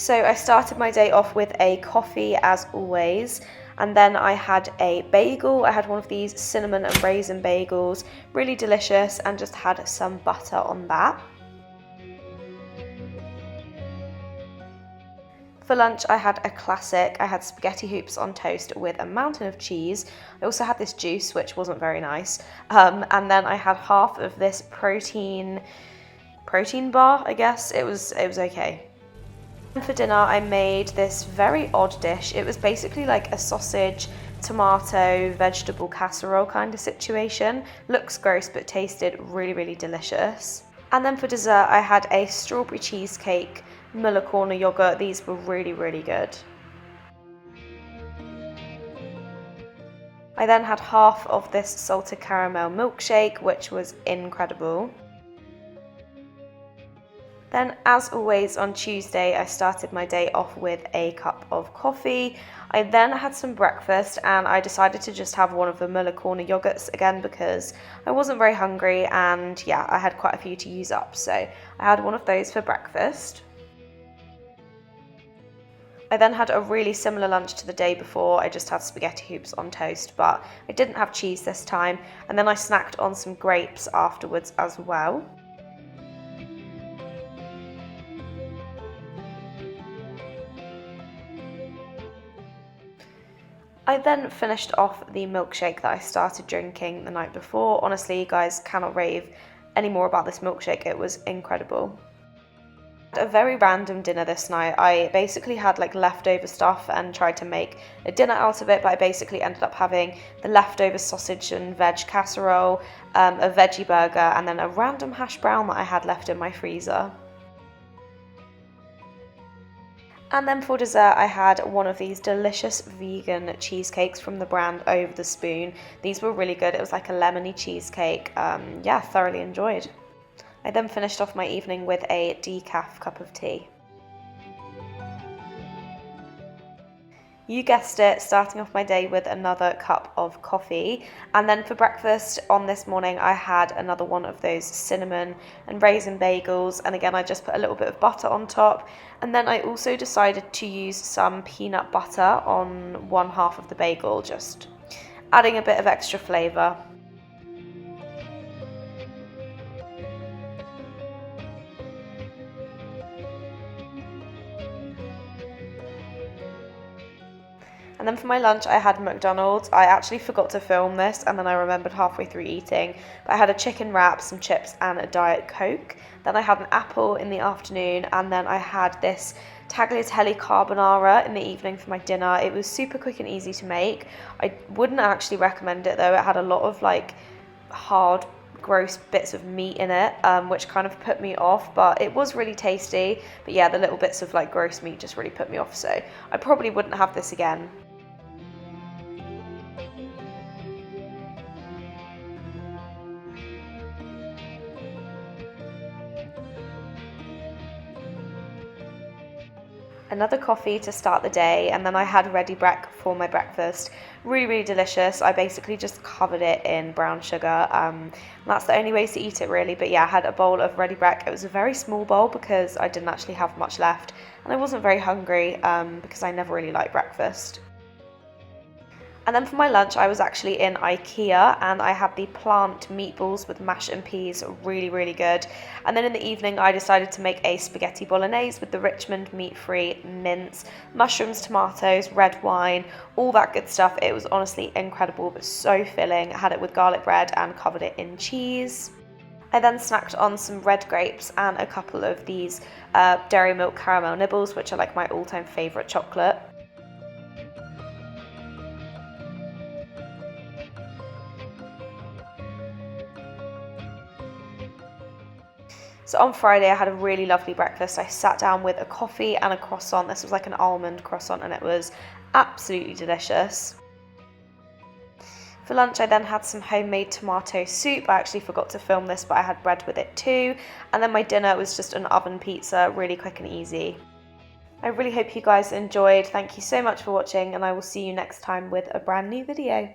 So I started my day off with a coffee as always, and then I had a bagel. I had one of these cinnamon and raisin bagels, really delicious, and just had some butter on that. For lunch I had a classic. I had spaghetti hoops on toast with a mountain of cheese. I also had this juice, which wasn't very nice, and then I had half of this protein bar, I guess. It was okay. For dinner I made this very odd dish. It was basically like a sausage, tomato, vegetable casserole kind of situation. Looks gross but tasted really delicious. And then for dessert I had a strawberry cheesecake, Muller Corner yogurt. These were really good. I then had half of this salted caramel milkshake, which was incredible. Then, as always, on Tuesday, I started my day off with a cup of coffee. I then had some breakfast and I decided to just have one of the Muller Corner yogurts again because I wasn't very hungry and yeah, I had quite a few to use up. So I had one of those for breakfast. I then had a really similar lunch to the day before. I just had spaghetti hoops on toast, but I didn't have cheese this time. And then I snacked on some grapes afterwards as well. I then finished off the milkshake that I started drinking the night before. Honestly, you guys cannot rave any more about this milkshake. It was incredible. A very random dinner this night. I basically had like leftover stuff and tried to make a dinner out of it, but I basically ended up having the leftover sausage and veg casserole, a veggie burger, and then a random hash brown that I had left in my freezer. And then for dessert I had one of these delicious vegan cheesecakes from the brand Over the Spoon. These were really good. It was like a lemony cheesecake. Yeah, thoroughly enjoyed. I then finished off my evening with a decaf cup of tea. You guessed it, starting off my day with another cup of coffee. And then for breakfast on this morning, I had another one of those cinnamon and raisin bagels. And again, I just put a little bit of butter on top. And then I also decided to use some peanut butter on one half of the bagel, just adding a bit of extra flavour. And then for my lunch I had McDonald's. I actually forgot to film this and then I remembered halfway through eating. But I had a chicken wrap, some chips and a Diet Coke. Then I had an apple in the afternoon and then I had this tagliatelle carbonara in the evening for my dinner. It was super quick and easy to make. I wouldn't actually recommend it though. It had a lot of like hard gross bits of meat in it, which kind of put me off, but it was really tasty. But yeah, the little bits of like gross meat just really put me off, so I probably wouldn't have this again. Another coffee to start the day, and then I had Ready Brek for my breakfast. Really delicious. I basically just covered it in brown sugar. That's the only way to eat it really, but yeah, I had a bowl of Ready Brek. It was a very small bowl because I didn't actually have much left and I wasn't very hungry because I never really like breakfast. And then for my lunch, I was actually in IKEA and I had the plant meatballs with mash and peas, really good. And then in the evening, I decided to make a spaghetti bolognese with the Richmond meat-free mince, mushrooms, tomatoes, red wine, all that good stuff. It was honestly incredible, but so filling. I had it with garlic bread and covered it in cheese. I then snacked on some red grapes and a couple of these dairy milk caramel nibbles, which are like my all-time favourite chocolate. So on Friday I had a really lovely breakfast. I sat down with a coffee and a croissant. This was like an almond croissant and it was absolutely delicious. For lunch I then had some homemade tomato soup. I actually forgot to film this, but I had bread with it too. And then my dinner was just an oven pizza, really quick and easy. I really hope you guys enjoyed. Thank you so much for watching and I will see you next time with a brand new video.